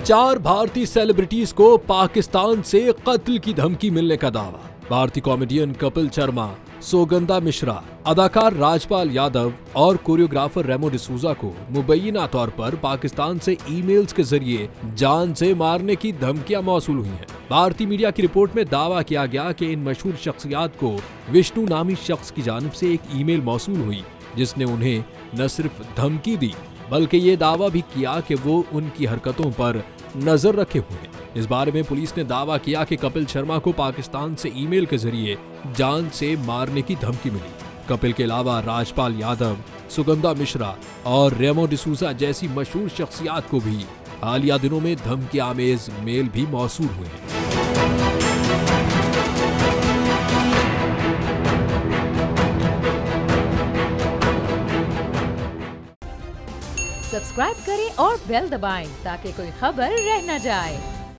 4 भारतीय सेलिब्रिटीज को पाकिस्तान से कत्ल की धमकी मिलने का दावा। भारतीय कॉमेडियन कपिल शर्मा, सौगंधा मिश्रा, अदाकार राजपाल यादव और कोरियोग्राफर रेमो डिसूजा को मुबैना तौर पर पाकिस्तान से ईमेल्स के जरिए जान से मारने की धमकियां मौसूल हुई हैं। भारतीय मीडिया की रिपोर्ट में दावा किया गया कि इन मशहूर शख्सियात को विष्णु नामी शख्स की जानिब से एक ईमेल मौसूल हुई, जिसने उन्हें न सिर्फ धमकी दी बल्कि ये दावा भी किया कि वो उनकी हरकतों पर नजर रखे हुए हैं। इस बारे में पुलिस ने दावा किया कि कपिल शर्मा को पाकिस्तान से ईमेल के जरिए जान से मारने की धमकी मिली। कपिल के अलावा राजपाल यादव, सौगंधा मिश्रा और रेमो डिसूजा जैसी मशहूर शख्सियात को भी हालिया दिनों में धमकी आमेज मेल भी मौसूल हुए हैं। सब्सक्राइब करें और बेल दबाएं ताकि कोई खबर रह न जाए।